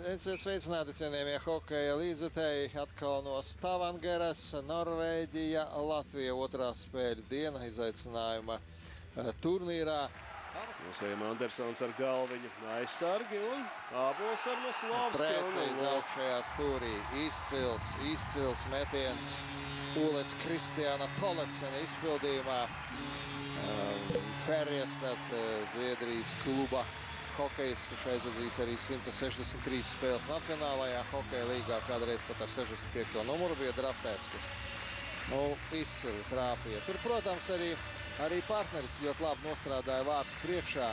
Esiet sveicināti, cienījamie hokeja līdzjutēji. Atkal no Stavangeras, Norvēģija, Latvija otrā spēļu diena izaicinājuma turnīrā. Nosējam Andersons ar galviņu aizsargi un Ābols ar Maslovski. Precīzi augšējā stūrī. Izcils metiens Ules Kristiāna Tollefsena izpildījumā. Ferries, Zviedrijas kluba hokejs, kurš aizvadījis arī 163 spēles Nacionālajā hokeja līgā, kādreiz pat ar 65. numuru bija draftēts, kas izcili trāpīja. Tur, protams, arī partneris ļoti labi nostrādāja vārtu priekšā,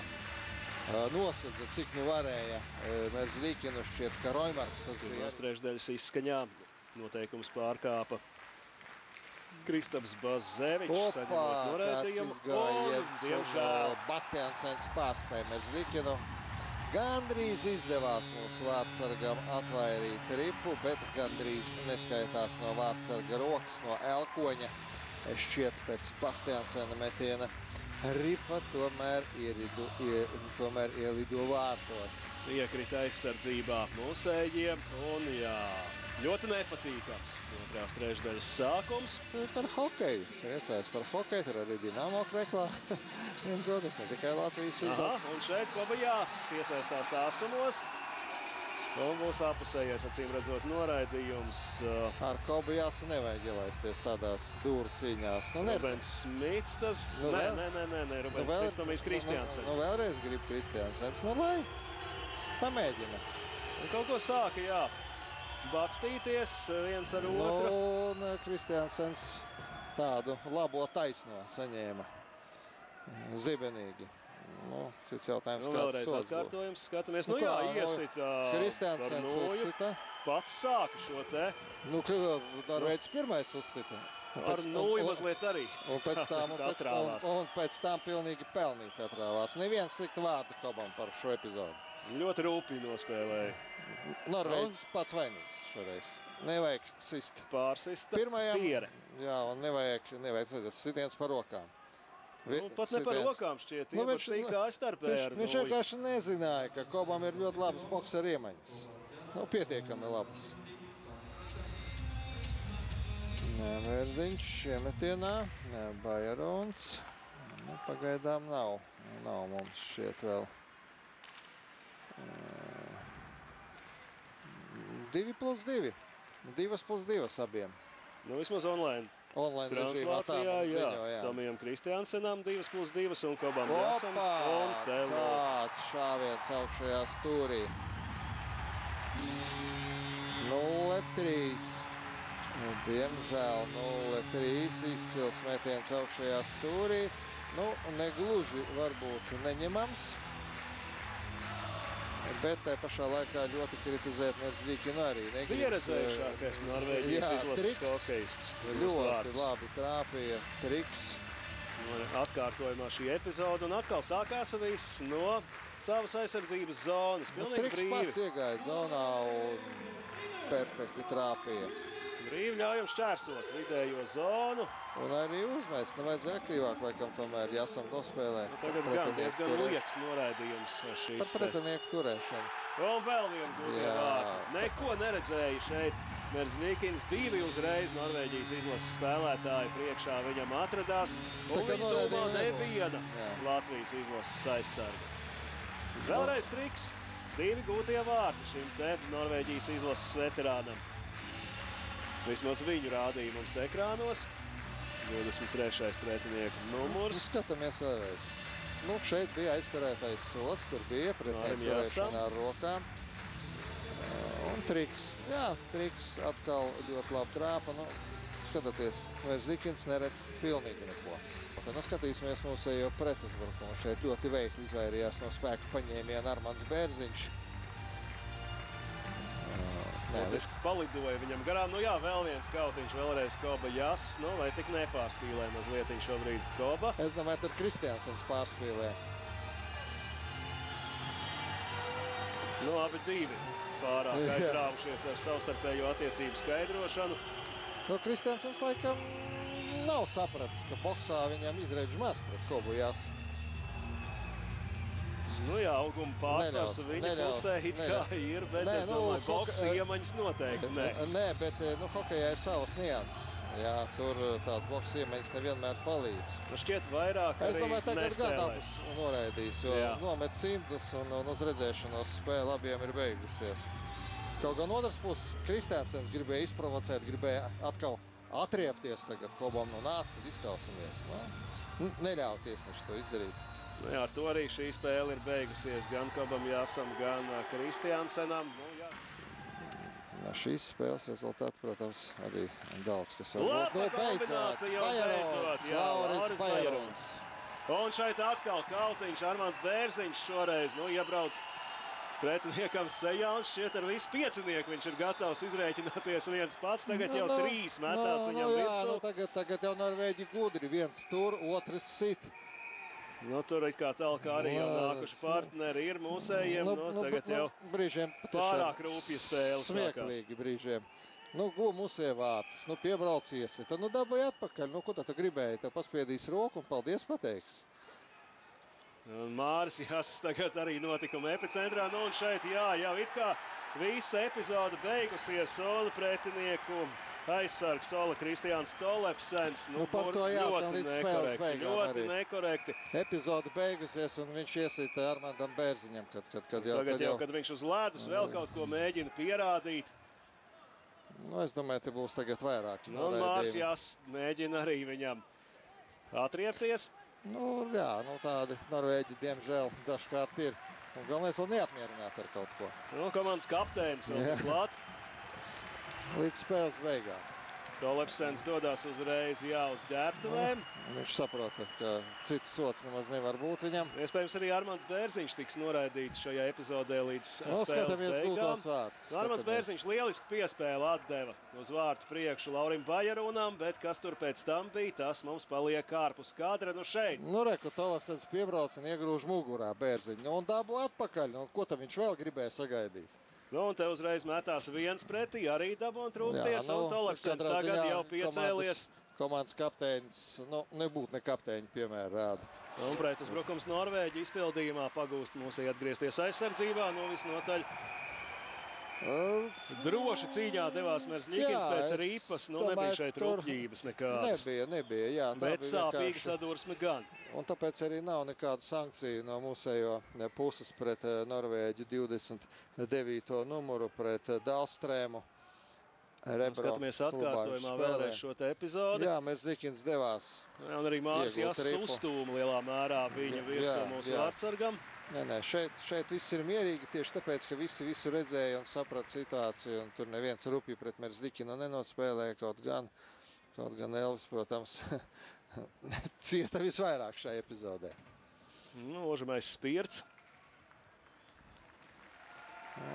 nosedza, cik nu varēja. Mēs Līkinu šķiet, ka Roimarks tas bija. Trešdaļas izskaņā noteikums pārkāpa Kristaps Bazevičs, saņemot norēdījumu, un, diemžēl, Bastiansens pārspēja Merzlikinu. Gandrīz izdevās mūsu vārtsargam atvairīt ripu, bet gandrīz neskaitās no vārtsarga rokas, no elkoņa. Šķiet pēc Bastiansena metiena ripa tomēr ielido vārtos. Iekrita aizsardzībā mūsējiem, un jā, ļoti nepatīkams otrās trešdaļas sākums. Par hokeju. Priecājas par hokeju, tur arī Dinamo Kreklā. Viens otrs, ne tikai Latvijas izlase. Un šeit Kobajās iesaistās āsumos. Un būs apusējies, acīm redzot, noraidījums. Ar Kobajasu nevajag ielaisties tādās dūru cīņās. Rubens Smits tas... Nē, Rubens Smits tomīs Kristiansens. Vēlreiz grib Kristiansens. Lai pamēģina. Un kaut ko sāka, jā, bakstīties viens ar otru. Un Kristiansens tādu labo taisno saņēma zibenīgi. Cits jautājums, vēlreiz atkārtojums, skatāmies. Iesita Kristiansens uzsita. Pats sāka šo te. Norvēģis pirmais uzsita. Ar nulli mazliet arī. Un pēc tam pilnīgi pelnīt atrāvās. Neviens sliktu vārdu Kobam par šo epizodu. Ļoti rūpīgi nospēlēja. Norvēģis pats vainīgs šoreiz. Nevajag sist. Pārsista piere. Jā, un nevajag sitiens par rokām. Pat ne par rokām šķiet, iepaši tīkā aizstarpē ar Viņš vienkārši nezināja, ka Kobam ir ļoti labas boksera iemaņas. Pietiekami labas. Vērziņš iemetienā, Bajarons. Pagaidām nav mums šķiet vēl. 2+2. 2+2 abiem. Vismaz online. Translācijā, jā. Tomijam Kristiansenam 2+2 un Kobam Jasam un Telo. Kāds šāviens augšajā stūrī. 0-3. Diemžēl 0-3. Izcils metiens augšajā stūrī. Negluži varbūt neņemams. Bet tai pašā laikā ļoti kritizēt Merzlikinu arī. Pieredzējušākais Norvēģijas izlases hokeists. Ļoti labi trāpīja triks. Atkārtojumā šī epizoda un atkal sākās viss no savas aizsardzības zonas. Pilnīgi brīvi. Triks pats iegāja zonā un perfekti trāpīja. Brīvi ļaujam šķērsot vidējo zonu. Un arī uzmēst. Nevajadzēja aktīvāk, laikam tomēr Jasam nospēlē. Tagad gan diezgan liekas noraidījums šīs par pretinieku turēšanu. Un vēl vienu gudrie vārdu. Neko neredzēja šeit. Merzlikins 2 uzreiz Norvēģijas izlases spēlētāji priekšā viņam atradās. Un viņa domā neviena Latvijas izlases aizsarga. Vēlreiz triks. 2 gūtie vārdi šim te Norvēģijas izlases veterānam. Vismaz viņu rādīja mums ekrānos. 23. pretinieku numurs. Skatāmies vēlreiz. Šeit bija aizturētais sots, tur bija pretinieku turēšana ar rokām. Un triks. Jā, triks atkal ļoti labi trāpa. Skatoties, Merzlikins neredz pilnīgi neko. Skatīsimies mūsējo pretuzbrukumu. Šeit ļoti veisli izvairījās no spēka paņēmiena Armands Bērziņš. Palidoja viņam garām. Vēl viens kautiņš, vēlreiz Kobajas. Vai tik nepārspīlē mazlietiņ šobrīd Koba? Es domāju, tur Kristiansens pārspīlē. Abi divi pārāk aizrāvušies ar savstarpējo attiecību skaidrošanu. Kristiansens laikam nav sapratis, ka boksā viņam izredz maz pret Kobajas. Nu jā, auguma pārsvars viņa pusē it kā ir, bet es domāju, boksa iemaņas noteikti nē. Nē, bet hokejā ir savas nianses. Jā, tur tās boksa iemaņas nevienmēr palīdz. Šķiet vairāk arī nespēlēs. Es domāju, tagad gan abus noraidīs, jo nomet cimdus un uz redzēšanos spēle abiem ir beigusies. Kaut gan otrs puses Kristiansens gribēja izprovocēt, gribēja atkal atriepties tagad, Kobam nu nāc, tad izkausamies. Neļauj tiesneši to izdarīt. Nu jā, ar to arī šī spēle ir beigusies gan Kobam Jāsam, gan Kristiansenam. Šīs spēles rezultāti, protams, arī daudz, kas vēl būtu. Laba kombinācija jau beidzot. Jā, Lauris Bajerons. Un šeit atkal Kautiņš, Armands Bērziņš šoreiz iebrauc pretiniekam sejā un šķiet ar visu piecinieku viņš ir gatavs izrēķināties viens pats. Tagad jau 3 metās viņam virsū. Tagad jau norvēģi gudri. Viens tur, otrs sit. Tur it kā tālāk arī jau nākuši partneri ir mūsējiem. Tagad jau brīžiem pārāk rūpja spēle sākās. Smieklīgi brīžiem. Guva mūsēja vārtus, piebraucies. Tad dabūja atpakaļ. Ko tu gribēji? Tev paspiedīs roku un paldies pateiks. Un Māris Jāss tagad arī notikuma epicentrā. Un šeit jau it kā visa epizode beigusies un pretinieku aizsargs Sola Kristiāns Tolepsens. Par to jāatcīm līdz spēles beigām ļoti nekorekti. Epizode beigusies un viņš iesita Armandam Bērziņam. Kad viņš uz ledus vēl kaut ko mēģina pierādīt. Es domāju, te būs tagad vairāk. Un Māris Jāss mēģina arī viņam atriepties. Tādi norvēģi, diemžēl, dažkārt ir. Un galvenais vēl neapmierināti ar kaut ko. Komandas kapteinis vēl klāt. Līdz spēles beigām. Tolepsens dodās uzreiz uz ģērbtuvēm. Viņš saprot, ka cits sots nemaz nevar būt viņam. Iespējams, arī Armands Bērziņš tiks noraidīts šajā epizodē līdz spēles beigām. Armands Bērziņš lielisku piespēli atdeva uz vārtu priekšu Laurim Bajerunam, bet kas tur pēc tam bija, tas mums paliek ārpus kadra. Šeit. Reku Tolepsens piebrauc un iegrūž mugurā Bērziņu. Un dabū atpakaļ. Ko tam viņš vēl gribēja sagaidīt? Un te uzreiz metās viens pretī, arī dabūn trūkties, un Tolepsens tagad jau piecēlies. Komandas kapteinis, nebūtu ne kapteiņa piemēra rāda. Un pretuzbrukums Norvēģi izpildījumā pagūst mūsī atgriezties aizsardzībā, visnotaļ. Droši cīņā devās Merzļikins pēc ripas, nebija šeit rupjības nekādas. Nebija, jā. Bet sāpīga sadursme gan. Un tāpēc arī nav nekāda sankcija no mūsējo puses pret Norvēģu 29. numuru pret Dahlstrēmu. Skatāmies atkārtojumā vēlreiz šo te epizodi. Jā, Merzļikins devās. Un arī Māris Jāss uzstūma lielā mērā viņu virsū mūsu vārtsargam. Nē, šeit viss ir mierīgi tieši tāpēc, ka visi visu redzēja un saprata situāciju. Un tur neviens rupji pret Merzļikinu nenospēlēja, kaut gan Elvis, protams, cieta visvairāk šajā epizodē. Ožamais Spirts.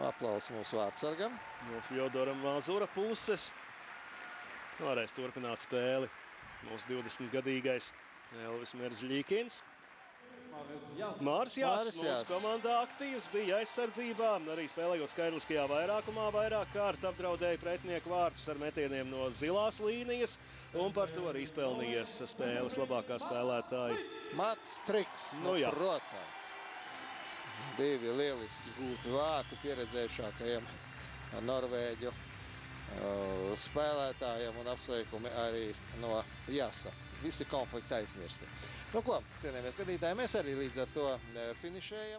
Aplausi mūsu vārtsargam. No Fjodoram Mazura puses. Varēs turpināt spēli mūsu 20-gadīgais Elvis Merzļikins. Māris Jāss mūsu komandā aktīvs, bija aizsardzībā, arī spēlējot skaidriskajā vairākumā, vairāk kārt apdraudēja pretinieku vārtus ar metieniem no zilās līnijas, un par to arī izpelnījies spēles labākā spēlētāja. Mats Triks, protams. 2 lieliski gūti vārti pieredzējušākajiem Norvēģu spēlētājiem un apsveikumi arī no Jāsa. Visi konflikti aizmirsti. Cienījamies skatītāji, mēs arī līdz ar to finišējam.